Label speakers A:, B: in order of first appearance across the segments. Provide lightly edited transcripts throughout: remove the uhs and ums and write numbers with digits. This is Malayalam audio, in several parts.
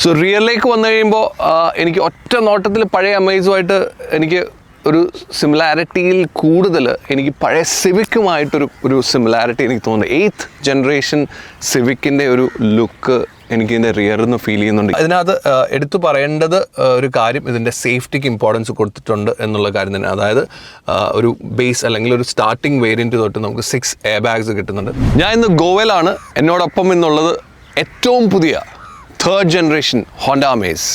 A: സോ റിയറിലേക്ക് വന്നു കഴിയുമ്പോൾ എനിക്ക് ഒറ്റ നോട്ടത്തിൽ പഴയ അമേസുമായിട്ട് എനിക്ക് ഒരു സിമിലാരിറ്റിയിൽ കൂടുതൽ എനിക്ക് പഴയ സിവിക്കുമായിട്ടൊരു സിമിലാരിറ്റി എനിക്ക് തോന്നുന്നു. 8th ജനറേഷൻ സിവിക്കിൻ്റെ ഒരു ലുക്ക് എനിക്ക് ഇതിൻ്റെ റിയറിൽ നിന്ന് ഫീൽ ചെയ്യുന്നുണ്ട്. ഇതിനകത്ത് എടുത്തു പറയേണ്ടത് ഒരു കാര്യം, ഇതിൻ്റെ സേഫ്റ്റിക്ക് ഇമ്പോർട്ടൻസ് കൊടുത്തിട്ടുണ്ട് എന്നുള്ള കാര്യം തന്നെ. അതായത് ഒരു ബേസ് അല്ലെങ്കിൽ ഒരു സ്റ്റാർട്ടിംഗ് വേരിയൻറ്റ് തൊട്ട് നമുക്ക് 6 എയർ ബാഗ്സ് കിട്ടുന്നുണ്ട്. ഞാൻ ഇന്ന് ഗോവയിലാണ്. എന്നോടൊപ്പം എന്നുള്ളത് ഏറ്റവും പുതിയ 3rd generation Honda Amaze.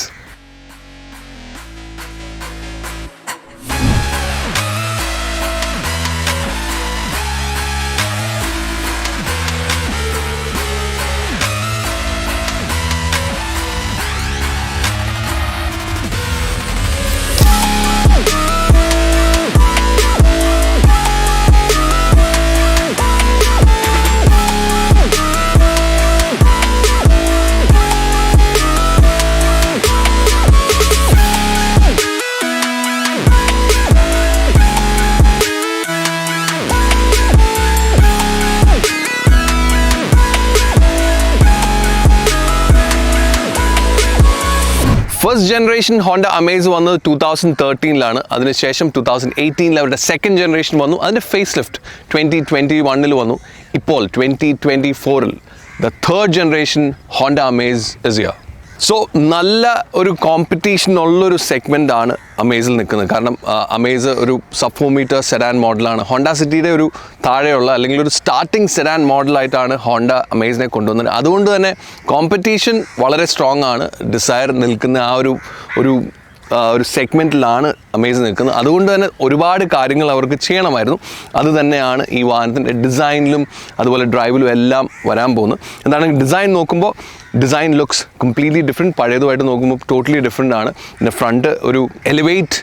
A: First generation Honda Amaze വന്നത് 2013 അതിനുശേഷം 2018 അവരുടെ 2nd ജനറേഷൻ വന്നു. അതിൻ്റെ ഫേസ് ലിഫ്റ്റ് 2021 വന്നു. ഇപ്പോൾ 2024 the 3rd generation Honda Amaze is here. So നല്ല ഒരു കോമ്പറ്റീഷൻ ഉള്ളൊരു സെഗ്മെൻ്റാണ് അമേസിൽ നിൽക്കുന്നത്. കാരണം അമേസ് ഒരു സബ് 4 മീറ്റർ സെഡാൻ മോഡലാണ്. ഹോണ്ട സിറ്റിയുടെ ഒരു താഴെയുള്ള അല്ലെങ്കിൽ ഒരു സ്റ്റാർട്ടിംഗ് സെഡാൻ മോഡലായിട്ടാണ് ഹോണ്ട അമേസിനെ കൊണ്ടുവന്നത്. അതുകൊണ്ട് തന്നെ കോമ്പറ്റീഷൻ വളരെ സ്ട്രോങ് ആണ്. ഡിസയർ നിൽക്കുന്ന ആ ഒരു സെഗ്മെൻറ്റിലാണ് അമേസ് നിൽക്കുന്നത്. അതുകൊണ്ട് തന്നെ ഒരുപാട് കാര്യങ്ങൾ അവർക്ക് ചെയ്യണമായിരുന്നു. അത് തന്നെയാണ് ഈ വാഹനത്തിൻ്റെ ഡിസൈനിലും അതുപോലെ ഡ്രൈവിലും എല്ലാം വരാൻ പോകുന്നത്. എന്താണെങ്കിൽ ഡിസൈൻ നോക്കുമ്പോൾ ഡിസൈൻ ലുക്സ് കംപ്ലീറ്റ്ലി ഡിഫറെൻറ്റ്. പഴയതുമായിട്ട് നോക്കുമ്പോൾ ടോട്ടലി ഡിഫറെൻ്റ് ആണ്. പിന്നെ ഫ്രണ്ട് ഒരു എലിവേറ്റ്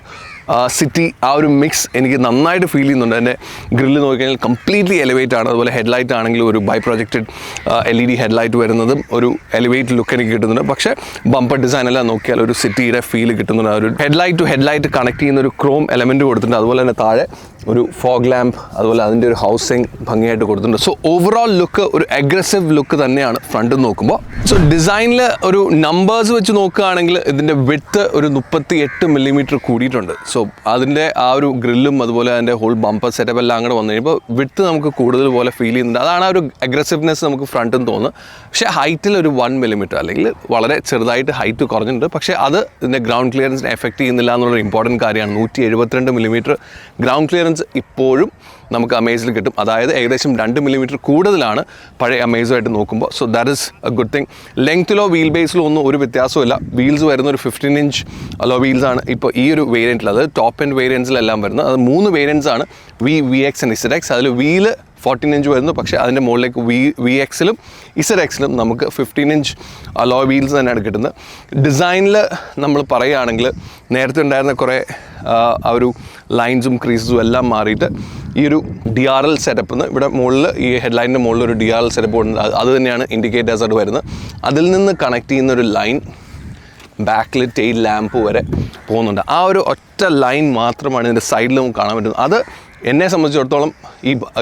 A: സിറ്റി ആ ഒരു മിക്സ് എനിക്ക് നന്നായിട്ട് ഫീൽ ചെയ്യുന്നുണ്ട്. എൻ്റെ ഗ്രില്ല് നോക്കിക്കഴിഞ്ഞാൽ കംപ്ലീറ്റ്ലി എലിവേറ്റ് ആണ്. അതുപോലെ ഹെഡ്ലൈറ്റ് ആണെങ്കിലും ഒരു ബൈ പ്രൊജക്റ്റഡ് LED ഹെഡ്ലൈറ്റ് വരുന്നതും ഒരു എലിവേറ്റ് ലുക്ക് എനിക്ക് കിട്ടുന്നുണ്ട്. പക്ഷേ ബമ്പർ ഡിസൈൻ എല്ലാം നോക്കിയാൽ ഒരു സിറ്റിയുടെ ഫീൽ കിട്ടുന്നുണ്ട്. ഒരു ഹെഡ്ലൈറ്റ് ടു ഹെഡ്ലൈറ്റ് കണക്ട് ചെയ്യുന്ന ഒരു ക്രോം എലമെൻറ്റ് കൊടുത്തിട്ടുണ്ട്. അതുപോലെ തന്നെ താഴെ ഒരു ഫോഗ് ലാമ്പ്, അതുപോലെ അതിൻ്റെ ഒരു ഹൗസിങ് ഭംഗിയായിട്ട് കൊടുത്തിട്ടുണ്ട്. സോ ഓവറോൾ ലുക്ക് ഒരു അഗ്രസീവ് ലുക്ക് തന്നെയാണ് ഫ്രണ്ട് നോക്കുമ്പോൾ. സോ ഡിസൈനിൽ ഒരു നമ്പേഴ്സ് വെച്ച് നോക്കുകയാണെങ്കിൽ ഇതിൻ്റെ വിഡ്ത്ത് ഒരു 38 മില്ലിമീറ്റർ കൂടിയിട്ടുണ്ട്. സോ അതിൻ്റെ ആ ഒരു ഗ്രില്ലും അതുപോലെ അതിൻ്റെ ഹോൾ ബമ്പർ സെറ്റപ്പ് എല്ലാം അങ്ങോട്ട് വന്നു കഴിയുമ്പോൾ വിഡ്ത്ത് നമുക്ക് കൂടുതൽ പോലെ ഫീൽ ചെയ്യുന്നുണ്ട്. അതാണ് ആ ഒരു അഗ്രസീവ്നെസ് നമുക്ക് ഫ്രണ്ടിൽ നിന്ന് തോന്നുന്നത്. പക്ഷേ ഹൈറ്റിൽ ഒരു 1 മില്ലിമീറ്റർ അല്ലെങ്കിൽ വളരെ ചെറുതായിട്ട് ഹൈറ്റ് കുറഞ്ഞിട്ടുണ്ട്. പക്ഷേ അത് ഇതിൻ്റെ ഗ്രൗണ്ട് ക്ലിയറൻസിനെ എഫക്റ്റ് ചെയ്യുന്നില്ല എന്നുള്ളൊരു ഇമ്പോർട്ടൻറ്റ് കാര്യമാണ്. 172 മില്ലിമീറ്റർ ഗ്രൗണ്ട് ക്ലിയറൻസ് ഇപ്പോഴും നമുക്ക് അമേസിൽ കിട്ടും. അതായത് ഏകദേശം 2 മില്ലിമീറ്റർ കൂടുതലാണ് പഴയ അമേസുമായിട്ട് നോക്കുമ്പോൾ. So that is a good thing. ലെങ്ത്തിലോ വീൽ ബേസിലോ ഒന്നും ഒരു വ്യത്യാസമില്ല. വീൽസ് വരുന്ന ഒരു 15 ഇഞ്ച് അലോ വീൽസാണ് ഇപ്പോൾ ഈ ഒരു വേരിയൻറ്റിൽ, അതായത് ടോപ്പ് എൻഡ് വേരിയൻസിലെല്ലാം വരുന്നത്. അത് 3 വേരിയൻസ് ആണ്, VX ആൻഡ് ZX. അതിൽ വീല് 14 ഇഞ്ച് വരുന്നു. പക്ഷേ അതിൻ്റെ മുകളിലേക്ക് VX-ലും ZX-ലും നമുക്ക് 15 ഇഞ്ച് അലോ വീൽസ് തന്നെയാണ് കിട്ടുന്നത്. ഡിസൈനിൽ നമ്മൾ പറയുകയാണെങ്കിൽ നേരത്തെ ഉണ്ടായിരുന്ന കുറേ ആ ഒരു ലൈൻസും ക്രീസസും എല്ലാം മാറിയിട്ട് ഈ ഒരു DRL സെറ്റപ്പിൽ നിന്ന് ഇവിടെ മുകളിൽ ഈ ഹെഡ്ലൈനിൻ്റെ മുകളിൽ ഒരു DRL സെറ്റപ്പ് ഉണ്ട്. അത് തന്നെയാണ് ഇൻഡിക്കേറ്റേഴ്സായിട്ട് വരുന്നത്. അതിൽ നിന്ന് കണക്ട് ചെയ്യുന്ന ഒരു ലൈൻ ബാക്കിൽ ടെയിൽ ലാമ്പ് വരെ പോകുന്നുണ്ട്. ആ ഒരു ഒറ്റ ലൈൻ മാത്രമാണ് ഇതിൻ്റെ സൈഡിൽ നമുക്ക് കാണാൻ പറ്റുന്നത്. അത് എന്നെ സംബന്ധിച്ചിടത്തോളം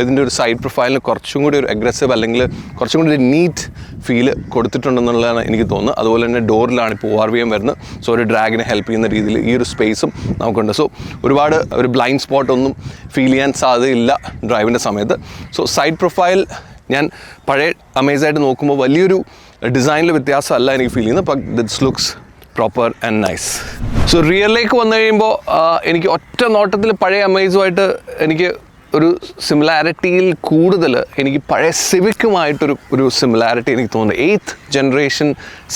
A: ഇതിൻ്റെ ഒരു സൈഡ് പ്രൊഫൈലിന് കുറച്ചും കൂടി ഒരു അഗ്രസീവ് അല്ലെങ്കിൽ കുറച്ചും കൂടി ഒരു നീറ്റ് ഫീല് കൊടുത്തിട്ടുണ്ടെന്നുള്ളതാണ് എനിക്ക് തോന്നുന്നത്. അതുപോലെ തന്നെ ഡോറിലാണ് ഇപ്പോൾ ORVM വരുന്നത്. സോ ഒരു ഡ്രാഗിനെ ഹെൽപ്പ് ചെയ്യുന്ന രീതിയിൽ ഈ ഒരു സ്പേസും നമുക്കുണ്ട്. സോ ഒരുപാട് ഒരു ബ്ലൈൻഡ് സ്പോട്ടൊന്നും ഫീൽ ചെയ്യാൻ സാധ്യതയില്ല ഡ്രൈവിൻ്റെ സമയത്ത്. സോ സൈഡ് പ്രൊഫൈൽ ഞാൻ പഴയ അമേസായിട്ട് നോക്കുമ്പോൾ വലിയൊരു ഡിസൈനിൽ വ്യത്യാസമല്ല എനിക്ക് ഫീൽ ചെയ്യുന്നത്. But this looks proper and nice. So റിയറിലേക്ക് വന്നു കഴിയുമ്പോൾ എനിക്ക് ഒറ്റ നോട്ടത്തിൽ പഴയ അമേസുമായിട്ട് എനിക്ക് ഒരു സിമിലാരിറ്റിയിൽ കൂടുതൽ എനിക്ക് പഴയ സിവിക്കുമായിട്ടൊരു സിമിലാരിറ്റി എനിക്ക് തോന്നുന്നു. 8th ജനറേഷൻ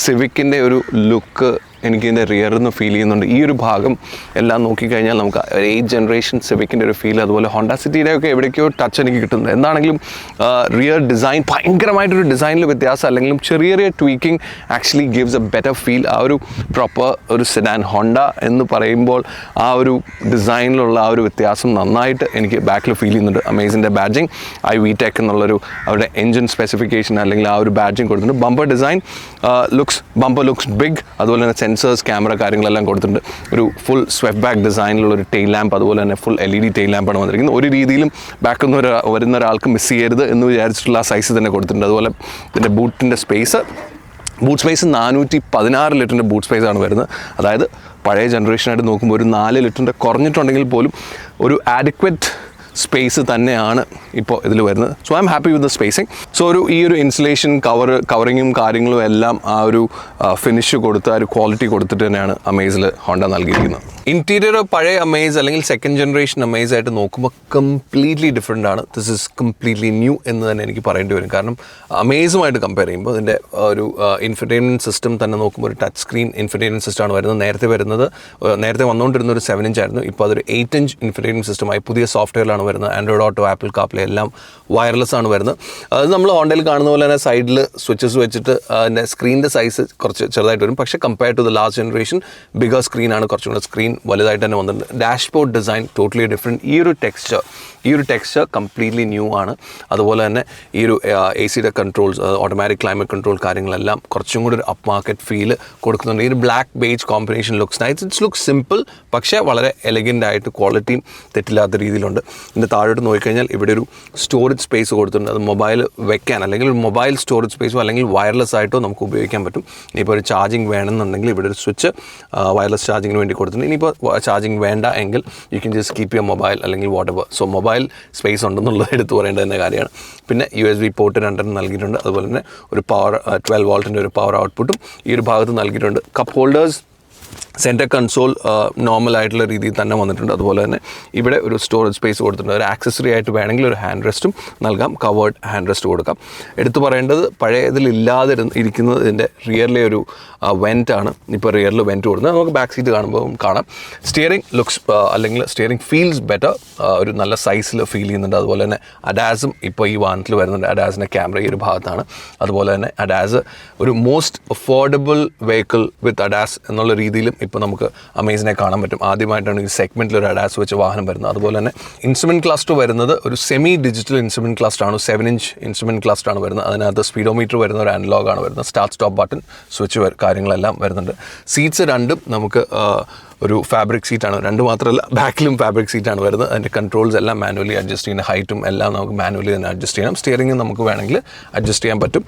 A: സിവിക്കിൻ്റെ ഒരു ലുക്ക് എനിക്ക് ഇതിൻ്റെ റിയറിൽ നിന്ന് ഫീൽ ചെയ്യുന്നുണ്ട്. ഈ ഒരു ഭാഗം എല്ലാം നോക്കിക്കഴിഞ്ഞാൽ നമുക്ക് 8th ജനറേഷൻ സിവിക്കിൻ്റെ ഒരു ഫീൽ, അതുപോലെ ഹോണ്ട സിറ്റിയുടെ ഒക്കെ എവിടേക്കോ ടച്ച് എനിക്ക് കിട്ടുന്നത്. എന്താണെങ്കിലും റിയർ ഡിസൈൻ ഭയങ്കരമായിട്ടൊരു ഡിസൈനിൽ വ്യത്യാസം അല്ലെങ്കിലും ചെറിയ ചെറിയ tweaking actually gives A better feel. ആ ഒരു പ്രോപ്പർ ഒരു സെഡാൻ ഹോണ്ട എന്ന് പറയുമ്പോൾ ആ ഒരു ഡിസൈനിലുള്ള ആ ഒരു വ്യത്യാസം നന്നായിട്ട് എനിക്ക് ബാക്കിൽ ഫീൽ ചെയ്യുന്നുണ്ട്. അമേസിൻ്റെ ബാഡ്ജിങ് VTEC എന്നുള്ളൊരു അവരുടെ എൻജിൻ സ്പെസിഫിക്കേഷൻ അല്ലെങ്കിൽ ആ ഒരു ബാഡ്ജിങ് കൊടുത്തിട്ടുണ്ട്. Bumper design bumper looks big. അതുപോലെ തന്നെ സെൻസേഴ്സ്, ക്യാമറ കാര്യങ്ങളെല്ലാം കൊടുത്തിട്ടുണ്ട്. ഒരു ഫുൾ സ്വെപ്പ് ബാക്ക് ഡിസൈനിലുള്ള ഒരു ടെയിൽ ലാമ്പ്, അതുപോലെ തന്നെ ഫുൾ LED ടെയിൽ ലാമ്പാണ് വന്നിരിക്കുന്നത്. ഒരു രീതിയിലും ബാക്കിൽ നിന്ന് വരുന്ന ഒരാൾക്ക് മിസ് ചെയ്യരുത് എന്ന് വിചാരിച്ചിട്ടുള്ള ആ സൈസ് തന്നെ കൊടുത്തിട്ടുണ്ട്. അതുപോലെ ഇതിൻ്റെ ബൂട്ടിൻ്റെ സ്പേസ് ബൂട്ട് സ്പേസ് 416 ലിറ്ററിൻ്റെ ബൂട്ട് സ്പേസ് ആണ് വരുന്നത്. അതായത് പഴയ ജനറേഷനായിട്ട് നോക്കുമ്പോൾ ഒരു 4 ലിറ്ററിൻ്റെ കുറഞ്ഞിട്ടുണ്ടെങ്കിൽ പോലും ഒരു ആഡിക്വറ്റ് സ്പേസ് തന്നെയാണ് ഇപ്പോൾ ഇതിൽ വരുന്നത്. So I am happy with the spacing. So ഈ ഒരു ഇൻസുലേഷൻ കവറിങ്ങും കാര്യങ്ങളും എല്ലാം ആ ഒരു ഫിനിഷ് കൊടുത്ത് ആ ഒരു ക്വാളിറ്റി കൊടുത്തിട്ട് തന്നെയാണ് അമേസിൽ ഹോണ്ട നൽകിയിരിക്കുന്നത്. ഇൻറ്റീരിയർ പഴയ അമേസ് അല്ലെങ്കിൽ സെക്കൻഡ് ജനറേഷൻ അമേസ് ആയിട്ട് നോക്കുമ്പോൾ കംപ്ലീറ്റ്ലി ഡിഫറെൻ്റ് ആണ്. ദിസ് ഇസ് കംപ്ലീറ്റ്ലി ന്യൂ എന്ന് തന്നെ എനിക്ക് പറയേണ്ടി വരും. കാരണം അമേസുമായിട്ട് കമ്പയർ ചെയ്യുമ്പോൾ ഇതിൻ്റെ ഒരു ഇൻഫർടൈൻമെൻറ്റ് സിസ്റ്റം തന്നെ നോക്കുമ്പോൾ ഒരു ടച്ച് സ്ക്രീൻ ഇൻഫർടൈൻമെൻറ്റ് സിസ്റ്റമാണ് വരുന്നത്. നേരത്തെ വന്നുകൊണ്ടിരുന്ന ഒരു 7 ഇഞ്ച് ആയിരുന്നു. ഇപ്പോൾ അതൊരു 8 ഇഞ്ച് ഇൻഫർടൈൻമെൻറ്റ് സിസ്റ്റമായി പുതിയ സോഫ്റ്റ്വെയറിലാണ് വരുന്നത്. ആൻഡ്രോയിഡ് ഓട്ടോ, ആപ്പിൾ കാപ്ലേ എല്ലാം വയർലെസ് ആണ് വരുന്നത്. അത് നമ്മൾ ഹോണ്ടയിൽ കാണുന്ന പോലെ തന്നെ സൈഡിൽ സ്വിച്ചസ് വെച്ചിട്ട് അതിൻ്റെ സ്ക്രീനിൻ്റെ സൈസ് കുറച്ച് ചെറുതായിട്ട് വരും. പക്ഷേ compare to the last generation bigger സ്ക്രീനാണ്, കുറച്ചും കൂടെ സ്ക്രീൻ വലുതായിട്ട് തന്നെ വന്നിട്ടുണ്ട്. Dashboard design totally different. ഈ ഒരു ടെക്സ്ചർ കംപ്ലീറ്റ്ലി ന്യൂ ആണ്. അതുപോലെ തന്നെ ഈ ഒരു AC-യുടെ കൺട്രോൾസ്, ഓട്ടോമാറ്റിക് ക്ലൈമറ്റ് കൺട്രോൾ കാര്യങ്ങളെല്ലാം കുറച്ചും കൂടി ഒരു അപ്പ് മാർക്കറ്റ് ഫീൽ കൊടുക്കുന്നുണ്ട്. ഈ ഒരു black beige combination looks nice. It's look simple, പക്ഷേ വളരെ എലഗൻ്റ് ആയിട്ട് ക്വാളിറ്റിയും തെറ്റില്ലാത്ത രീതിയിലുണ്ട്. ഇതിൻ്റെ താഴോട്ട് നോക്കിക്കഴിഞ്ഞാൽ ഇവിടെ ഒരു സ്റ്റോറേജ് സ്പേസ് കൊടുത്തിട്ടുണ്ട്. അത് മൊബൈൽ വെക്കാൻ അല്ലെങ്കിൽ ഒരു മൊബൈൽ സ്റ്റോറേജ് സ്പേസോ അല്ലെങ്കിൽ വയർലെസ് ആയിട്ടോ നമുക്ക് ഉപയോഗിക്കാൻ പറ്റും. ഇനിയിപ്പോൾ ഒരു ചാർജിങ് വേണമെന്നുണ്ടെങ്കിൽ ഇവിടെ ഒരു സ്വിച്ച് വയർലെസ് ചാർജിങ്ങിന് വേണ്ടി കൊടുത്തിട്ടുണ്ട്. ഇനിയിപ്പോൾ ചാർജിങ് വേണ്ട എങ്കിൽ you can just keep your mobile അല്ലെങ്കിൽ വാട്ടെവർ. സോ മൊബൈൽ സ്പേസ് ഉണ്ടെന്നുള്ളത് എടുത്തു പറയേണ്ട തന്നെ കാര്യമാണ്. പിന്നെ USB പോർട്ട് 2 നൽകിയിട്ടുണ്ട്. അതുപോലെ തന്നെ ഒരു 12 വോൾട്ടിൻ്റെ ഒരു പവർ ഔട്ട്പുട്ടും ഈ ഒരു ഭാഗത്ത് നൽകിയിട്ടുണ്ട്. Cup holders, centre console normal ആയിട്ടുള്ള രീതിയിൽ തന്നെ വന്നിട്ടുണ്ട്. അതുപോലെ തന്നെ ഇവിടെ ഒരു സ്റ്റോറേജ് സ്പേസ് കൊടുത്തിട്ടുണ്ട്. ഒരു ആക്സസറി ആയിട്ട് വേണമെങ്കിൽ ഒരു ഹാൻഡ് റെസ്റ്റും നൽകാം, കവേർഡ് ഹാൻഡ് റെസ്റ്റ് കൊടുക്കാം. എടുത്തു പറയേണ്ടത് പഴയതിലില്ലാതെ ഇരിക്കുന്നത് ഇതിൻ്റെ റിയറിലെ ഒരു വെൻറ്റാണ്. ഇപ്പോൾ റിയറിൽ വെൻറ്റ് കൊടുക്കുന്നത് നമുക്ക് ബാക്ക് സീറ്റ് കാണുമ്പോൾ കാണാം. സ്റ്റിയറിംഗ് ലുക്സ് അല്ലെങ്കിൽ സ്റ്റിയറിംഗ് ഫീൽസ് ബെറ്റർ, ഒരു നല്ല സൈസിൽ ഫീൽ ചെയ്യുന്നുണ്ട്. അതുപോലെ തന്നെ അഡാസും ഇപ്പോൾ ഈ വാഹനത്തിൽ വരുന്നുണ്ട്. അഡാസിൻ്റെ ക്യാമറ ഈ ഒരു ഭാഗത്താണ്. അതുപോലെ തന്നെ അഡാസ് ഒരു മോസ്റ്റ് അഫോർഡബിൾ വെഹിക്കിൾ വിത്ത് അഡാസ് എന്നുള്ള രീതിയിലും ഇപ്പോൾ നമുക്ക് അമേസിനെ കാണാൻ പറ്റും. ആദ്യമായിട്ടാണ് ഈ സെഗ്മെൻറ്റിൽ ഒരു അഡാസ് വെച്ച് വാഹനം വരുന്നത്. അതുപോലെ തന്നെ ഇൻസ്ട്രുമെൻറ്റ് ക്ലസ്റ്റർ വരുന്നത് ഒരു സെമി ഡിജിറ്റൽ ഇൻസ്ട്രുമെൻറ്റ് ക്ലസ്റ്ററാണ്. 7 ഇഞ്ച് ഇൻസ്ട്രുമെൻറ്റ് ക്ലസ്റ്ററാണ് വരുന്നത്. അതിനകത്ത് സ്പീഡോമീറ്റർ വരുന്ന ഒരു അനലോഗാണ് വരുന്നത്. സ്റ്റാർട്ട് സ്റ്റോപ്പ് ബട്ടൺ, സ്വിച്ച് കാര്യങ്ങളെല്ലാം വരുന്നുണ്ട്. സീറ്റ്സ് രണ്ടും നമുക്ക് ഒരു ഫാബ്രിക് സീറ്റാണ്. 2 മാത്രമല്ല, ബാക്കിലും ഫാബ്രിക് സീറ്റാണ് വരുന്നത്. അതിൻ്റെ കൺട്രോൾസ് എല്ലാം മാനുവലി അഡ്ജസ്റ്റ് ചെയ്യുന്ന, ഹൈറ്റും എല്ലാം നമുക്ക് മാനുവലി തന്നെ അഡ്ജസ്റ്റ് ചെയ്യണം. സ്റ്റിയറിംഗ് നമുക്ക് വേണമെങ്കിൽ അഡ്ജസ്റ്റ് ചെയ്യാൻ പറ്റും.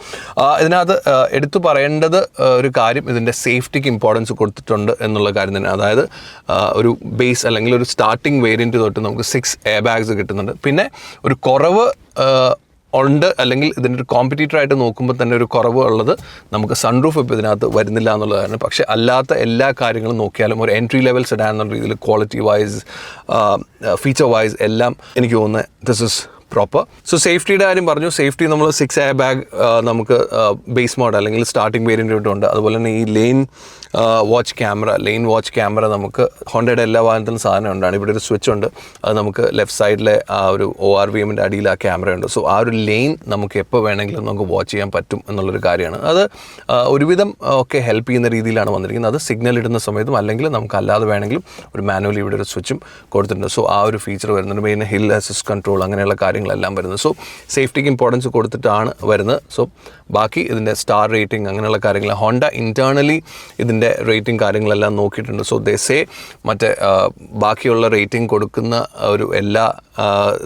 A: ഇതിനകത്ത് എടുത്തു പറയേണ്ടത് ഒരു കാര്യം, ഇതിൻ്റെ സേഫ്റ്റിക്ക് ഇമ്പോർട്ടൻസ് കൊടുത്തിട്ടുണ്ട് എന്നുള്ള കാര്യം തന്നെ. അതായത് ഒരു ബേസ് അല്ലെങ്കിൽ ഒരു സ്റ്റാർട്ടിംഗ് വേരിയൻറ്റ് തൊട്ട് നമുക്ക് 6 എയർ ബാഗ്സ് കിട്ടുന്നുണ്ട്. പിന്നെ ഒരു കുറവ് ഉണ്ട്, അല്ലെങ്കിൽ ഇതിൻ്റെ ഒരു കോമ്പറ്റീറ്ററായിട്ട് നോക്കുമ്പോൾ തന്നെ ഒരു കുറവ് ഉള്ളത് നമുക്ക് സൺറൂഫ് ഇപ്പോൾ ഇതിനകത്ത് വരുന്നില്ല എന്നുള്ളതാണ്. പക്ഷേ അല്ലാത്ത എല്ലാ കാര്യങ്ങളും നോക്കിയാലും ഒരു എൻട്രി ലെവൽ സെഡാൻ എന്നുള്ള രീതിയിൽ ക്വാളിറ്റി വൈസ്, ഫീച്ചർ വൈസ് എല്ലാം എനിക്ക് തോന്നുന്നത് ദിസ് ഇസ് പ്രോപ്പർ. സോ സേഫ്റ്റിയുടെ കാര്യം പറഞ്ഞു. സേഫ്റ്റി നമ്മൾ 6 എയർ ബാഗ് നമുക്ക് ബേസ് മോഡ് അല്ലെങ്കിൽ സ്റ്റാർട്ടിംഗ് വേരിയൻ്റ് ഉണ്ട്. അതുപോലെ തന്നെ ഈ ലെയിൻ വാച്ച് ക്യാമറ നമുക്ക് ഹോണ്ടയുടെ എല്ലാ വാഹനത്തിലും സാധനം ഉണ്ടാണ്. ഇവിടെ ഒരു സ്വിച്ച് ഉണ്ട്. അത് നമുക്ക് ലെഫ്റ്റ് സൈഡിലെ ആ ഒരു ORVMൻ്റെ അടിയിൽ ആ ക്യാമറ ഉണ്ട്. സോ ആ ഒരു ലെയിൻ നമുക്ക് എപ്പോൾ വേണമെങ്കിലും നമുക്ക് വാച്ച് ചെയ്യാൻ പറ്റും എന്നുള്ളൊരു കാര്യമാണ്. അത് ഒരുവിധം ഒക്കെ ഹെൽപ്പ് ചെയ്യുന്ന രീതിയിലാണ് വന്നിരിക്കുന്നത്. അത് സിഗ്നൽ ഇടുന്ന സമയത്തും അല്ലെങ്കിൽ നമുക്ക് അല്ലാതെ വേണമെങ്കിലും ഒരു മാനുവലി ഇവിടെ ഒരു സ്വിച്ചും കൊടുത്തിട്ടുണ്ട്. സോ ആ ഒരു ഫീച്ചർ വരുന്നുണ്ട്. പിന്നെ ഹിൽ അസിസ്റ്റ് കൺട്രോൾ അങ്ങനെയുള്ള കാര്യങ്ങളെല്ലാം വരുന്നത്. സോ സേഫ്റ്റിക്ക് ഇമ്പോർട്ടൻസ് കൊടുത്തിട്ടാണ് വരുന്നത്. സോ ബാക്കി ഇതിൻ്റെ സ്റ്റാർ റേറ്റിംഗ് അങ്ങനെയുള്ള കാര്യങ്ങൾ ഹോണ്ട ഇൻറ്റേർണലി ഇതിൻ്റെ റേറ്റിംഗ് കാര്യങ്ങളെല്ലാം നോക്കിയിട്ടുണ്ട്. സോ ദേ സേ മറ്റേ ബാക്കിയുള്ള റേറ്റിംഗ് കൊടുക്കുന്ന ഒരു എല്ലാ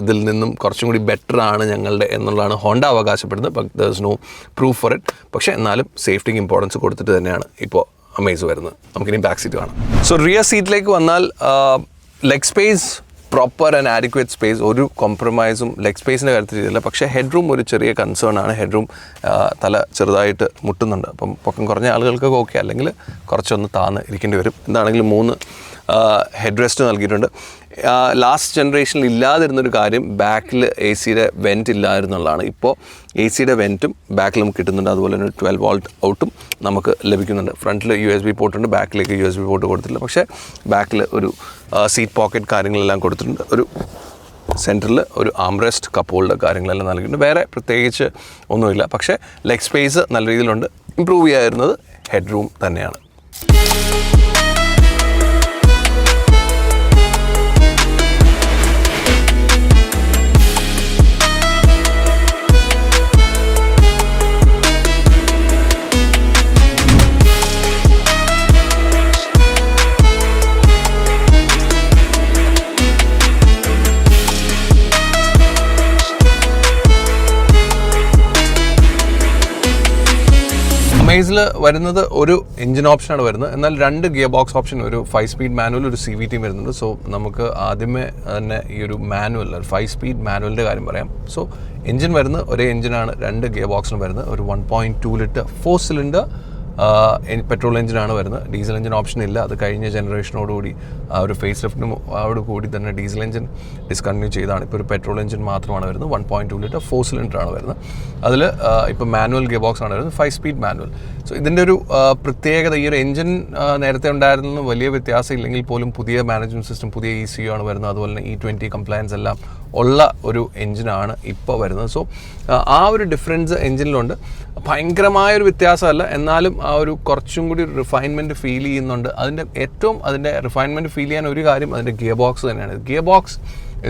A: ഇതിൽ നിന്നും കുറച്ചും കൂടി ബെറ്റർ ആണ് ഞങ്ങളുടെ എന്നുള്ളതാണ് ഹോണ്ട അവകാശപ്പെടുന്നത്. But there is no proof for it. പക്ഷേ എന്നാലും സേഫ്റ്റിക്ക് ഇമ്പോർട്ടൻസ് കൊടുത്തിട്ട് തന്നെയാണ് ഇപ്പോൾ അമേസ് വരുന്നത്. നമുക്കിനി ബാക്ക് സീറ്റ് കാണാം. സോ റിയർ സീറ്റിലേക്ക് വന്നാൽ leg space proper and adequate space, ഒരു കോംപ്രമൈസും ലെഗ് സ്പേസിൻ്റെ കാര്യത്തിൽ ചെയ്തില്ല. പക്ഷേ ഹെഡ് റൂം ഒരു ചെറിയ കൺസേൺ ആണ്. ഹെഡ് റൂം തല ചെറുതായിട്ട് മുട്ടുന്നുണ്ട്. അപ്പം പൊക്കം കുറഞ്ഞ ആളുകൾക്കൊക്കെ ഓക്കെ, അല്ലെങ്കിൽ കുറച്ചൊന്ന് താന്ന് ഇരിക്കേണ്ടി വരും. എന്താണെങ്കിലും 3 ഹെഡ് റെസ്റ്റ് നൽകിയിട്ടുണ്ട്. ലാസ്റ്റ് ജനറേഷനിൽ ഇല്ലാതിരുന്നൊരു കാര്യം ബാക്കിൽ AC-യുടെ വെൻറ്റ് ഇല്ലായിരുന്നുള്ളതാണ്. ഇപ്പോൾ AC-യുടെ വെൻറ്റും ബാക്കിൽ നമുക്ക് കിട്ടുന്നുണ്ട്. അതുപോലെ തന്നെ 12 വോൾട്ട് ഔട്ടും നമുക്ക് ലഭിക്കുന്നുണ്ട്. ഫ്രണ്ടിൽ USB പോർട്ടുണ്ട്, ബാക്കിലേക്ക് USB പോർട്ട് കൊടുത്തിട്ടില്ല. പക്ഷേ ബാക്കിൽ ഒരു സീറ്റ് പോക്കറ്റ് കാര്യങ്ങളെല്ലാം കൊടുത്തിട്ടുണ്ട്. ഒരു സെൻറ്ററിൽ ഒരു ആംറെസ്റ്റ്, കപ്പ് ഹോൾഡർ കാര്യങ്ങളെല്ലാം നൽകിയിട്ടുണ്ട്. വേറെ പ്രത്യേകിച്ച് ഒന്നുമില്ല. പക്ഷേ ലെഗ് സ്പേസ് നല്ല രീതിയിലുണ്ട്. ഇമ്പ്രൂവ് ചെയ്യാതിരുന്നത് ഹെഡ് റൂം തന്നെയാണ്. അമേസിൽ വരുന്നത് ഒരു എഞ്ചിൻ ഓപ്ഷനാണ് വരുന്നത്, എന്നാൽ 2 ഗിയർ ബോക്സ് ഓപ്ഷൻ, ഒരു 5 സ്പീഡ് മാനുവൽ, ഒരു CVT വരുന്നുണ്ട്. സോ നമുക്ക് ആദ്യമേ തന്നെ ഈ ഒരു മാനുവൽ, 5 സ്പീഡ് മാനുവലിൻ്റെ കാര്യം പറയാം. സോ എഞ്ചിൻ വരുന്നത് ഒരേ എഞ്ചിനാണ് 2 ഗിയർ ബോക്സിന് വരുന്നത്. ഒരു 1.2 ലിറ്റർ 4 സിലിണ്ടർ പെട്രോൾ എഞ്ചിനാണ് വരുന്നത്. ഡീസൽ എഞ്ചിൻ ഓപ്ഷൻ ഇല്ല. അത് കഴിഞ്ഞ ജനറേഷനോടുകൂടി ഒരു ഫേസ് ലിഫ്റ്റിനോട് കൂടി തന്നെ ഡീസൽ എഞ്ചിൻ ഡിസ്കണ്ടിന്യൂ ചെയ്താണ്. ഇപ്പോൾ ഒരു പെട്രോൾ എഞ്ചിൻ മാത്രമാണ് വരുന്നത്. 1.2 ലിറ്റർ 4 സിലിണ്ടർ ആണ് വരുന്നത്. അതിൽ ഇപ്പോൾ മാനുവൽ ഗിയർ ബോക്സ് ആണ് വരുന്നത്, 5 സ്പീഡ് മാനുവൽ. സോ ഇതിൻ്റെ ഒരു പ്രത്യേകത, ഈ ഒരു എഞ്ചിൻ നേരത്തെ ഉണ്ടായിരുന്ന വലിയ വ്യത്യാസം ഇല്ലെങ്കിൽ പോലും പുതിയ മാനേജ്മെൻറ്റ് സിസ്റ്റം, പുതിയ ECU ആണ് വരുന്നത്. അതുപോലെ തന്നെ E20 കംപ്ലയൻസ് എല്ലാം ഉള്ള ഒരു എഞ്ചിനാണ് ഇപ്പോൾ വരുന്നത്. സോ ആ ഒരു ഡിഫറൻസ് എഞ്ചിനിലുണ്ട്. ഭയങ്കരമായൊരു വ്യത്യാസമല്ല, എന്നാലും ആ ഒരു കുറച്ചും കൂടി റിഫൈൻമെൻറ്റ് ഫീൽ ചെയ്യുന്നുണ്ട്. അതിൻ്റെ റിഫൈൻമെൻറ്റ് ഫീൽ ചെയ്യാൻ ഒരു കാര്യം അതിൻ്റെ ഗിയർ ബോക്സ് തന്നെയാണ്. Gear box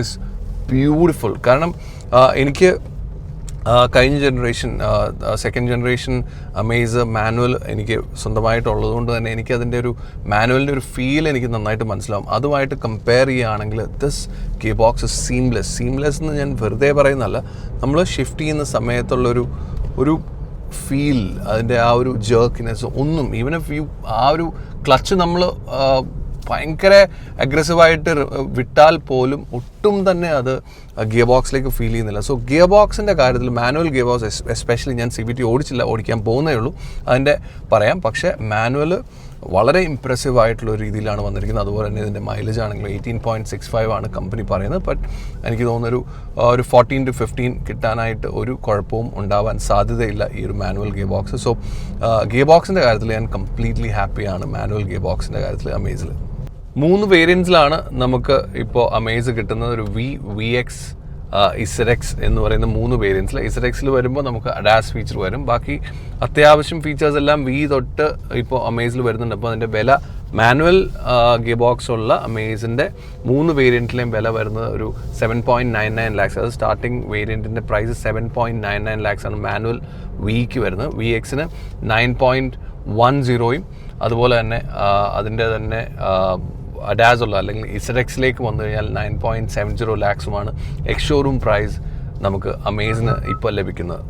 A: is beautiful. കാരണം എനിക്ക് കഴിഞ്ഞ generation, second generation Amaze manual എനിക്ക് സ്വന്തമായിട്ടുള്ളത് കൊണ്ട് തന്നെ എനിക്ക് അതിൻ്റെ ഒരു മാനുവലിൻ്റെ ഒരു ഫീൽ എനിക്ക് നന്നായിട്ട് മനസ്സിലാവും. അതുമായിട്ട് കമ്പയർ ചെയ്യുകയാണെങ്കിൽ this gear box is seamless എന്ന് ഞാൻ വെറുതെ പറയുന്നതല്ല. നമ്മൾ ഷിഫ്റ്റ് ചെയ്യുന്ന സമയത്തുള്ളൊരു ഫീൽ, അതിൻ്റെ ആ ഒരു ജേർക്കിനെസ് ഒന്നും, ഈവൻ എഫ് യു ആ ഒരു ക്ലച്ച് നമ്മൾ ഭയങ്കര അഗ്രസീവായിട്ട് വിട്ടാൽ പോലും ഒട്ടും തന്നെ അത് ഗിയർ ബോക്സിലേക്ക് ഫീൽ ചെയ്യുന്നില്ല. സോ ഗിയർ ബോക്സിൻ്റെ കാര്യത്തിൽ, മാനുവൽ ഗിയർ ബോക്സ് എസ്പെഷ്യലി, ഞാൻ CVT ഓടിക്കാൻ പോകുന്നേ ഉള്ളൂ, അതിൻ്റെ പറയാം. പക്ഷേ മാനുവൽ വളരെ ഇമ്പ്രസീവ് ആയിട്ടുള്ള രീതിയിലാണ് വന്നിരിക്കുന്നത്. അതുപോലെ തന്നെ ഇതിൻ്റെ മൈലേജ് ആണെങ്കിലും 18.65 ആണ് കമ്പനി പറയുന്നത്. ബട്ട് എനിക്ക് തോന്നുന്നൊരു 14 to 15 കിട്ടാനായിട്ട് ഒരു കുഴപ്പവും ഉണ്ടാവാൻ സാധ്യതയില്ല ഈ ഒരു manual gear box. So gear ബോക്സിൻ്റെ കാര്യത്തിൽ ഞാൻ കംപ്ലീറ്റ്ലി ഹാപ്പിയാണ്, മാനുവൽ ഗിയർ ബോക്സിൻ്റെ കാര്യത്തിൽ അമേസിൽ. 3 വേരിയൻസിലാണ് നമുക്ക് ഇപ്പോൾ അമേസ് കിട്ടുന്നത്. ഒരു VX, ZX എന്ന് പറയുന്ന 3 വേരിയൻസിൽ. ZXൽ വരുമ്പോൾ നമുക്ക് അഡാസ് ഫീച്ചർ വരും. ബാക്കി അത്യാവശ്യം ഫീച്ചേഴ്സ് എല്ലാം V തൊട്ട് ഇപ്പോൾ അമേസിൽ വരുന്നുണ്ട്. അപ്പോൾ അതിൻ്റെ വില, മാനുവൽ ഗിയർ ബോക്സ് ഉള്ള അമേസിൻ്റെ 3 വേരിയൻറ്റിലെയും വില വരുന്നത് ഒരു 7.99 lakhs. അത് സ്റ്റാർട്ടിംഗ് വേരിയൻറ്റിൻ്റെ പ്രൈസ് 7.99 lakhs ആണ് മാനുവൽ Vക്ക് വരുന്നത്. VXന് 9.10 അതുപോലെ തന്നെ അതിൻ്റെ തന്നെ അഡാസ് ഉള്ള അല്ലെങ്കിൽ ZXലേക്ക് വന്നു കഴിഞ്ഞാൽ 9.70 lakhs എക്സ് ഷോറൂം പ്രൈസ് നമുക്ക് അമേസിന് ഇപ്പോൾ ലഭിക്കുന്നത്.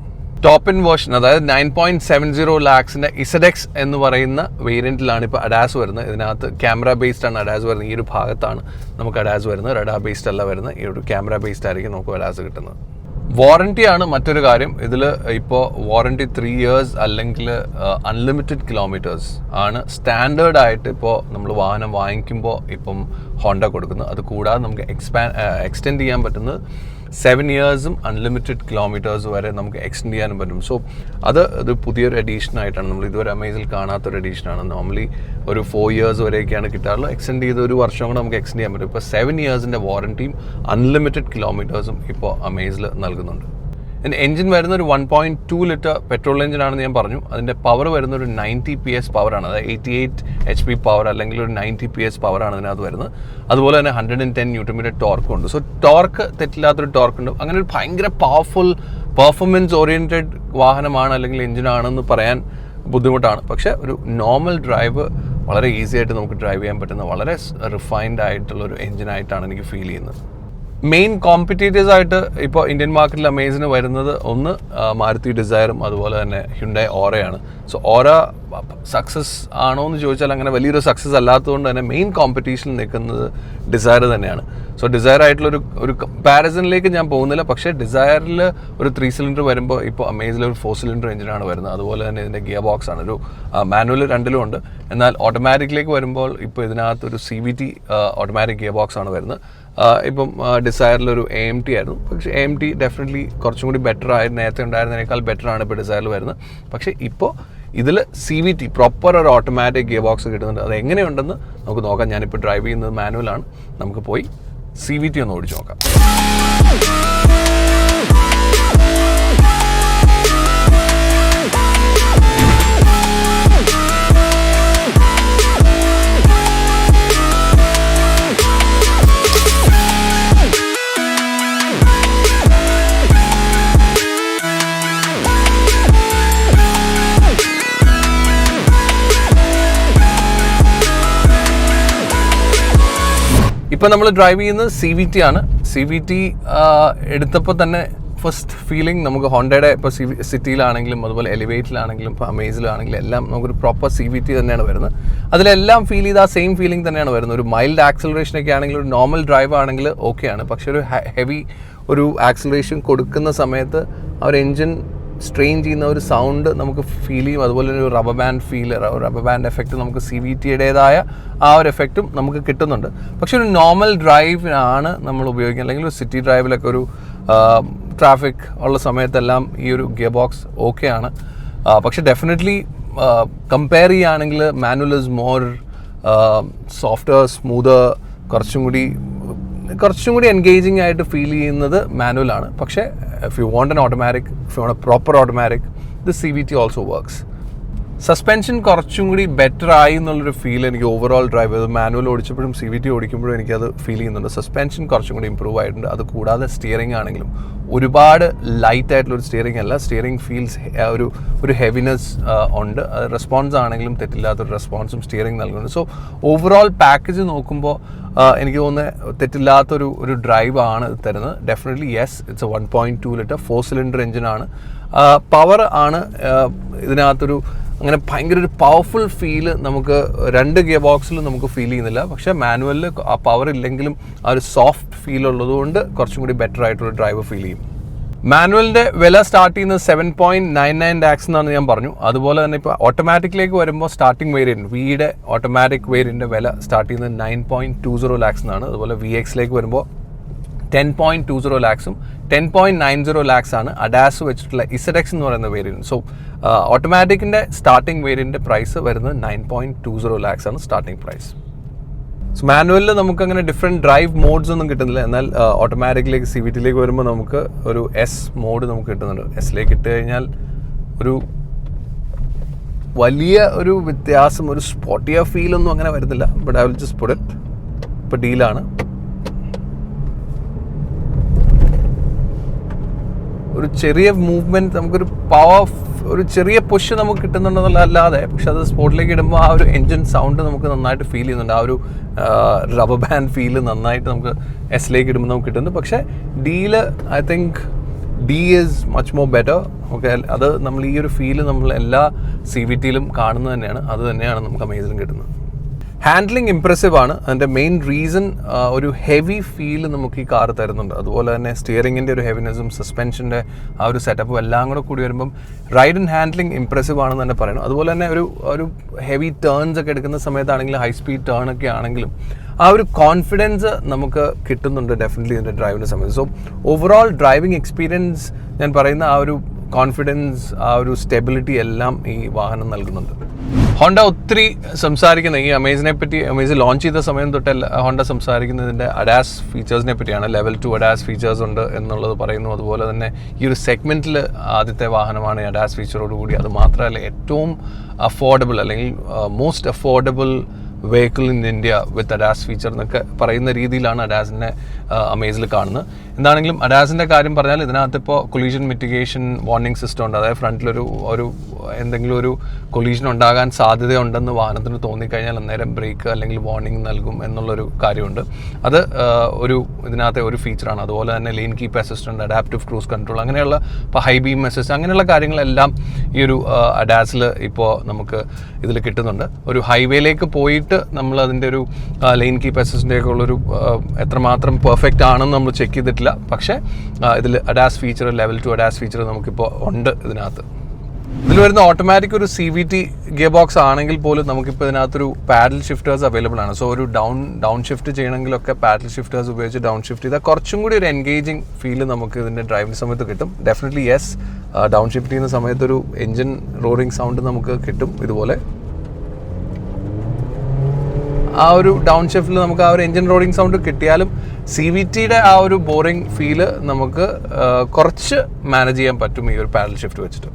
A: ടോപ്പ് ഇൻ വേർഷൻ, അതായത് 9.70 lakhs ZX എന്ന് പറയുന്ന വേരിയൻറ്റിലാണ് ഇപ്പോൾ അഡാസ് വരുന്നത്. ഇതിനകത്ത് ക്യാമറ ബേസ്ഡ് ആണ് അഡാസ് വരുന്നത്. ഈ ഒരു ഭാഗത്താണ് നമുക്ക് അഡാസ് വരുന്നത്, റഡാർ ബേസ്ഡ് അല്ല വരുന്നത്. ഈ ഒരു ക്യാമറ ബേസ്ഡ് ആയിരിക്കും നമുക്ക് അഡാസ് കിട്ടുന്നത്. വാറൻറ്റിയാണ് മറ്റൊരു കാര്യം. ഇതിൽ ഇപ്പോൾ വാറൻറ്റി 3 years അല്ലെങ്കിൽ അൺലിമിറ്റഡ് കിലോമീറ്റേഴ്സ് ആണ് സ്റ്റാൻഡേർഡ് ആയിട്ട് ഇപ്പോൾ നമ്മൾ വാഹനം വാങ്ങിക്കുമ്പോൾ ഇപ്പം ഹോണ്ട കൊടുക്കുന്നത്. അത് കൂടാതെ നമുക്ക് എക്സ്റ്റെൻഡ് ചെയ്യാൻ പറ്റുന്നത് 7 yearsഉം അൺലിമിറ്റഡ് കിലോമീറ്റേഴ്സ് വരെ നമുക്ക് എക്സ്റ്റെൻഡ് ചെയ്യാനും പറ്റും. സോ അത് പുതിയൊരു എഡീഷൻ ആയിട്ടാണ്, നമ്മൾ ഇതുവരെ അമേസിൽ കാണാത്തൊരു എഡീഷനാണ്. നോർമലി ഒരു 4 years വരെയൊക്കെയാണ് കിട്ടാറുള്ളത്. എക്സ്റ്റെൻഡ് ചെയ്ത് ഒരു വർഷം കൂടെ നമുക്ക് എക്സ്റ്റെൻഡ് ചെയ്യാൻ പറ്റും. ഇപ്പോൾ 7 yearsൻ്റെ വാറൻറ്റിയും അൺലിമിറ്റഡ് കിലോമീറ്റേഴ്സും ഇപ്പോൾ അമേസിൽ നൽകുന്നുണ്ട്. എഞ്ചിൻ വരുന്ന ഒരു 1.2 ലിറ്റർ പെട്രോൾ എഞ്ചിനാണെന്ന് ഞാൻ പറഞ്ഞു. അതിൻ്റെ പവർ വരുന്ന ഒരു 90 PS പവറാണ്. അതായത് 88 HP പവർ അല്ലെങ്കിൽ ഒരു 90 PS പവറാണ് അതിനകത്ത് വരുന്നത്. അതുപോലെ തന്നെ 110 Nm ടോർക്കും ഉണ്ട്. സോ ടോർക്ക് തെറ്റില്ലാത്തൊരു ടോർക്ക് ഉണ്ട്. അങ്ങനെ ഒരു ഭയങ്കര പവർഫുൾ പെർഫോമൻസ് ഓറിയൻറ്റഡ് വാഹനമാണ് അല്ലെങ്കിൽ എഞ്ചിനാണെന്ന് പറയാൻ ബുദ്ധിമുട്ടാണ്. പക്ഷേ ഒരു നോർമൽ ഡ്രൈവ് വളരെ ഈസി ആയിട്ട് നമുക്ക് ഡ്രൈവ് ചെയ്യാൻ പറ്റുന്ന വളരെ റിഫൈൻഡ് ആയിട്ടുള്ളൊരു എഞ്ചിനായിട്ടാണ് എനിക്ക് ഫീൽ ചെയ്യുന്നത്. മെയിൻ കോമ്പറ്റീറ്റേഴ്സ് ആയിട്ട് ഇപ്പോൾ ഇന്ത്യൻ മാർക്കറ്റിൽ അമേസിന് വരുന്നത് ഒന്ന് മാരുതി ഡിസയറും അതുപോലെ തന്നെ ഹ്യുണ്ടായി ഓറയാണ്. സോ ഓറ സക്സസ് ആണോ എന്ന് ചോദിച്ചാൽ അങ്ങനെ വലിയൊരു സക്സസ് അല്ലാത്തതുകൊണ്ട് തന്നെ മെയിൻ കോമ്പറ്റീഷനിൽ നിൽക്കുന്നത് ഡിസയർ തന്നെയാണ്. സോ ഡിസയർ ആയിട്ടുള്ളൊരു കമ്പാരിസണിലേക്ക് ഞാൻ പോകുന്നില്ല. പക്ഷേ ഡിസയറിൽ ഒരു 3 cylinder വരുമ്പോൾ ഇപ്പോൾ അമേസിൽ ഒരു 4 cylinder എഞ്ചിനാണ് വരുന്നത്. അതുപോലെ തന്നെ ഇതിൻ്റെ ഗിയർ ബോക്സ് ആണ്, ഒരു മാനുവൽ 2ലും ഉണ്ട്. എന്നാൽ ഓട്ടോമാറ്റിക്കിലേക്ക് വരുമ്പോൾ ഇപ്പോൾ ഇതിനകത്തൊരു CVT ഓട്ടോമാറ്റിക് ഗിയർ ബോക്സ് ആണ് വരുന്നത്. ഇപ്പം ഡിസയറിലൊരു AMT ആയിരുന്നു. പക്ഷേ AMT ഡെഫിനറ്റ്ലി കുറച്ചും കൂടി ബെറ്റർ ആയിരുന്നു, നേരത്തെ ഉണ്ടായിരുന്നതിനേക്കാൾ ബെറ്റർ ആണ് ഇപ്പോൾ ഡിസയറിൽ വരുന്നത്. പക്ഷേ ഇപ്പോൾ ഇതിൽ CVT പ്രോപ്പർ ഒരു ഓട്ടോമാറ്റിക് ഗിയർ ബോക്സ് കിട്ടുന്നുണ്ട്. അത് എങ്ങനെയുണ്ടെന്ന് നമുക്ക് നോക്കാം. ഞാനിപ്പോൾ ഡ്രൈവ് ചെയ്യുന്നത് മാനുവലാണ്. നമുക്ക് പോയി CVT ഒന്ന് ഓടിച്ച് നോക്കാം. ഇപ്പോൾ നമ്മൾ ഡ്രൈവ് ചെയ്യുന്നത് CVT ആണ്. CVT എടുത്തപ്പോൾ തന്നെ ഫസ്റ്റ് ഫീലിംഗ് നമുക്ക് ഹോണ്ടയുടെ ഇപ്പോൾ സിറ്റിയിലാണെങ്കിലും അതുപോലെ എലിവേറ്റിലാണെങ്കിലും ഇപ്പോൾ അമേസിലാണെങ്കിലും എല്ലാം നമുക്കൊരു പ്രോപ്പർ CVT തന്നെയാണ് വരുന്നത്. അതിലെല്ലാം ഫീൽ ചെയ്ത് ആ സെയിം ഫീലിംഗ് തന്നെയാണ് വരുന്നത്. ഒരു മൈൽഡ് ആക്സലറേഷനൊക്കെ ആണെങ്കിൽ ഒരു നോർമൽ ഡ്രൈവ് ആണെങ്കിൽ ഓക്കെയാണ്. പക്ഷേ ഒരു ഹെവി ഒരു ആക്സലറേഷൻ കൊടുക്കുന്ന സമയത്ത് ആ ഒരു എൻജിൻ സ്ട്രെയിൻ ചെയ്യുന്ന ഒരു സൗണ്ട് നമുക്ക് ഫീൽ ചെയ്യും. അതുപോലെ ഒരു റബ്ബർ ബാൻഡ് എഫക്റ്റ് നമുക്ക് CVTയുടേതായ ആ ഒരു എഫക്റ്റും നമുക്ക് കിട്ടുന്നുണ്ട്. പക്ഷെ ഒരു നോർമൽ ഡ്രൈവിനാണ് നമ്മൾ ഉപയോഗിക്കുന്നത്, അല്ലെങ്കിൽ ഒരു സിറ്റി ഡ്രൈവിലൊക്കെ ഒരു ട്രാഫിക് ഉള്ള സമയത്തെല്ലാം ഈ ഒരു ഗിയർ ബോക്സ് ഓക്കെയാണ്. പക്ഷെ ഡെഫിനറ്റ്ലി കമ്പയർ ചെയ്യുകയാണെങ്കിൽ manual is more softer, smoother, കുറച്ചും കൂടി എൻഗേജിങ് ആയിട്ട് ഫീൽ ചെയ്യുന്നത് മാനുവലാണ്. പക്ഷേ if you want an automatic, if you want a proper automatic, the CVT also works. Suspension കുറച്ചും കൂടി ബെറ്റർ ആയി എന്നുള്ളൊരു ഫീൽ എനിക്ക് ഓവറോൾ ഡ്രൈവ് ചെയ്ത് മാനുവൽ ഓടിച്ചപ്പോഴും CVT ഓടിക്കുമ്പോഴും എനിക്കത് ഫീൽ ചെയ്യുന്നുണ്ട്. സസ്പെൻഷൻ കുറച്ചും കൂടി ഇമ്പ്രൂവ് ആയിട്ടുണ്ട്. അത് കൂടാതെ സ്റ്റിയറിംഗ് ആണെങ്കിലും ഒരുപാട് ലൈറ്റ് ആയിട്ടുള്ളൊരു സ്റ്റിയറിംഗ് അല്ല. സ്റ്റിയറിംഗ് ഫീൽസ് ഒരു ഹെവിനെസ് ഉണ്ട്. അത് റെസ്പോൺസ് ആണെങ്കിലും തെറ്റില്ലാത്തൊരു റെസ്പോൺസും സ്റ്റിയറിംഗ് നൽകുന്നുണ്ട്. സോ ഓവറോൾ പാക്കേജ് നോക്കുമ്പോൾ എനിക്ക് തോന്നുന്നത് തെറ്റില്ലാത്തൊരു ഡ്രൈവ് ആണ് തരുന്നത്. Definitely yes, it's A 1.2 litre 4 cylinder എഞ്ചിനാണ്. പവർ ആണ് ഇതിനകത്തൊരു അങ്ങനെ ഭയങ്കര ഒരു പവർഫുൾ ഫീല് നമുക്ക് 2 ഗിയർ ബോക്സിൽ നമുക്ക് ഫീൽ ചെയ്യുന്നില്ല. പക്ഷേ മാനുവലിൽ ആ പവർ ഇല്ലെങ്കിലും ആ ഒരു സോഫ്റ്റ് ഫീൽ ഉള്ളതുകൊണ്ട് കുറച്ചും കൂടി ബെറ്റർ ആയിട്ടുള്ള ഡ്രൈവ് ഫീൽ ചെയ്യും. മാനുവലിൻ്റെ വില സ്റ്റാർട്ട് ചെയ്യുന്നത് 7.99 lakhs എന്നാണ് ഞാൻ പറഞ്ഞു. അതുപോലെ തന്നെ ഇപ്പോൾ ഓട്ടോമാറ്റിക്കിലേക്ക് വരുമ്പോൾ സ്റ്റാർട്ടിംഗ് വേരിയൻറ്റ് വിയുടെ ഓട്ടോമാറ്റിക് വേരിയൻറ്റിൻ്റെ വില സ്റ്റാർട്ട് ചെയ്യുന്നത് 9.20 lakhs എന്നാണ്. അതുപോലെ VXലേക്ക് വരുമ്പോൾ 10.20 lakhs-ഉം 10.90 lakhs ആണ് അഡാസ് വെച്ചിട്ടുള്ള ZX എന്ന് പറയുന്ന വേരിയൻറ്റ്. സോ ഓട്ടോമാറ്റിക്കിൻ്റെ സ്റ്റാർട്ടിംഗ് വേരിയൻറ്റ് പ്രൈസ് വരുന്നത് 9.20 lakhs ആണ് സ്റ്റാർട്ടിംഗ് പ്രൈസ്. സോ മാനുവലിൽ നമുക്കങ്ങനെ ഡിഫറെൻറ്റ് ഡ്രൈവ് മോഡ്സ് ഒന്നും കിട്ടുന്നില്ല. എന്നാൽ ഓട്ടോമാറ്റിക്കിലേക്ക് CVTയിലേക്ക് വരുമ്പോൾ നമുക്ക് ഒരു S മോഡ് നമുക്ക് കിട്ടുന്നുണ്ട്. എസിലേക്ക് ഇട്ട് കഴിഞ്ഞാൽ ഒരു വലിയ ഒരു വ്യത്യാസം, ഒരു സ്പോട്ടിയ ഫീലൊന്നും അങ്ങനെ വരുന്നില്ല. But I will just put it. ഇപ്പോൾ ഡീലാണ്. ഒരു ചെറിയ മൂവ്മെൻറ്റ്, നമുക്കൊരു ഒരു ചെറിയ പുഷ് നമുക്ക് കിട്ടുന്നുണ്ടെന്നുള്ളതല്ലാതെ, പക്ഷെ അത് സ്പോർട്ടിലേക്ക് ഇടുമ്പോൾ ആ ഒരു എൻജിൻ സൗണ്ട് നമുക്ക് നന്നായിട്ട് ഫീൽ ചെയ്യുന്നുണ്ട്. ആ ഒരു റബ്ബർ ബാൻഡ് ഫീല് നന്നായിട്ട് നമുക്ക് എസിലേക്ക് ഇടുമ്പോൾ നമുക്ക് കിട്ടുന്നു. പക്ഷേ deal I think D is much more better. Okay, അത് നമ്മൾ ഈ ഒരു ഫീല് നമ്മൾ എല്ലാ CVTയിലും കാണുന്നത് തന്നെയാണ്. അത് തന്നെയാണ് നമുക്ക് അമേസിലും കിട്ടുന്നത്. ഹാൻഡ്ലിംഗ് ഇംപ്രസീവ് ആണ്. അതിൻ്റെ മെയിൻ റീസൺ ഒരു ഹെവി ഫീൽ നമുക്ക് ഈ കാർ തരുന്നുണ്ട്. അതുപോലെ തന്നെ സ്റ്റിയറിങ്ങിൻ്റെ ഒരു ഹെവിനെസ്സും സസ്പെൻഷൻ്റെ ആ ഒരു സെറ്റപ്പും എല്ലാം കൂടി വരുമ്പം റൈഡ് ആൻഡ് ഹാൻഡ്ലിംഗ് ഇംപ്രസീവ് ആണെന്ന് തന്നെ പറയണം. അതുപോലെ തന്നെ ഒരു ഹെവി ടേൺസ് ഒക്കെ എടുക്കുന്ന സമയത്താണെങ്കിലും ഹൈ സ്പീഡ് ടേൺ ഒക്കെ ആണെങ്കിലും ആ ഒരു കോൺഫിഡൻസ് നമുക്ക് കിട്ടുന്നുണ്ട് ഡെഫിനറ്റ്ലി ഇതിൻ്റെ ഡ്രൈവിൻ്റെ സമയത്ത്. സോ ഓവറോൾ ഡ്രൈവിംഗ് എക്സ്പീരിയൻസ് ഞാൻ പറയുന്ന ആ ഒരു കോൺഫിഡൻസ്, ആ ഒരു സ്റ്റെബിലിറ്റി എല്ലാം ഈ വാഹനം നൽകുന്നുണ്ട്. ഹോണ്ട ഒത്തിരി സംസാരിക്കുന്ന ഈ അമേസ് ലോഞ്ച് ചെയ്ത സമയം തൊട്ട് ഹോണ്ട സംസാരിക്കുന്നതിൻ്റെ അഡാസ് ഫീച്ചേഴ്സിനെ പറ്റിയാണ്. ലെവൽ 2 അഡാസ് ഫീച്ചേഴ്സ് ഉണ്ട് എന്നുള്ളത് പറയുന്നു. അതുപോലെ തന്നെ ഈ ഒരു സെഗ്മെൻറ്റിൽ ആദ്യത്തെ വാഹനമാണ് അഡാസ് ഫീച്ചറോടുകൂടി. അത് മാത്രമല്ല ഏറ്റവും അഫോർഡബിൾ അല്ലെങ്കിൽ most affordable vehicle in India with ADAS feature എന്നൊക്കെ പറയുന്ന രീതിയിലാണ് അഡാസിനെ അമേസിൽ കാണുന്നത്. എന്താണെങ്കിലും അഡാസിൻ്റെ കാര്യം പറഞ്ഞാൽ ഇതിനകത്ത് ഇപ്പോൾ കൊളീഷൻ മിറ്റിഗേഷൻ വാർണിംഗ് സിസ്റ്റം ഉണ്ട്. അതായത് ഫ്രണ്ടിലൊരു എന്തെങ്കിലും ഒരു കൊളീഷൻ ഉണ്ടാകാൻ സാധ്യതയുണ്ടെന്ന് വാഹനത്തിന് തോന്നിക്കഴിഞ്ഞാൽ അന്നേരം ബ്രേക്ക് അല്ലെങ്കിൽ വാർണിംഗ് നൽകും എന്നുള്ളൊരു കാര്യമുണ്ട്. അത് ഇതിനകത്തെ ഒരു ഫീച്ചറാണ്. അതുപോലെ തന്നെ lane keep assistant, adaptive cruise control, അങ്ങനെയുള്ള ഇപ്പോൾ ഹൈ ബീം അസിസ്റ്റ്, അങ്ങനെയുള്ള കാര്യങ്ങളെല്ലാം ഈ ഒരു അഡാസിൽ ഇപ്പോൾ നമുക്ക് ഇതിൽ കിട്ടുന്നുണ്ട്. ഒരു ഹൈവേയിലേക്ക് പോയിട്ട് നമ്മൾ അതിൻ്റെ ഒരു ലെയിൻ കീപ്പ് അസിസ്റ്റൻ്റ് ഒക്കെ ഉള്ളൊരു എത്രമാത്രം പെർഫെക്റ്റ് ആണെന്ന് നമ്മൾ ചെക്ക് ചെയ്തിട്ടില്ല. പക്ഷേ ഇതിൽ ADAS feature, level 2 ADAS feature നമുക്കിപ്പോൾ ഉണ്ട് ഇതിനകത്ത്. ഇതിൽ വരുന്ന ഓട്ടോമാറ്റിക് ഒരു CVT ഗിയർ ബോക്സ് ആണെങ്കിൽ പോലും നമുക്കിപ്പോൾ ഇതിനകത്തൊരു പാഡൽ ഷിഫ്റ്റേഴ്സ് അവൈലബിൾ ആണ്. സോ ഒരു ഡൗൺ ഷിഫ്റ്റ് ചെയ്യണമെങ്കിലൊക്കെ പാഡൽ ഷിഫ്റ്റേഴ്സ് ഉപയോഗിച്ച് ഡൗൺ ഷിഫ്റ്റ് ചെയ്താൽ കുറച്ചും കൂടി ഒരു എൻഗേജിങ് ഫീല് നമുക്ക് ഇതിൻ്റെ ഡ്രൈവിംഗ് സമയത്ത് കിട്ടും. ഡെഫിനറ്റ്ലി യെസ്, ഡൗൺ ഷിഫ്റ്റ് ചെയ്യുന്ന സമയത്തൊരു എൻജിൻ റോറിങ് സൗണ്ട് നമുക്ക് കിട്ടും. ഇതുപോലെ ആ ഒരു ഡൗൺ ഷിഫ്റ്റിൽ നമുക്ക് ആ ഒരു എൻജിൻ റോറിങ് സൗണ്ട് കിട്ടിയാലും CVTയുടെ ആ ഒരു ബോറിംഗ് ഫീല് നമുക്ക് കുറച്ച് മാനേജ് ചെയ്യാൻ പറ്റും ഈ ഒരു പാഡൽ ഷിഫ്റ്റ് വെച്ചിട്ട്.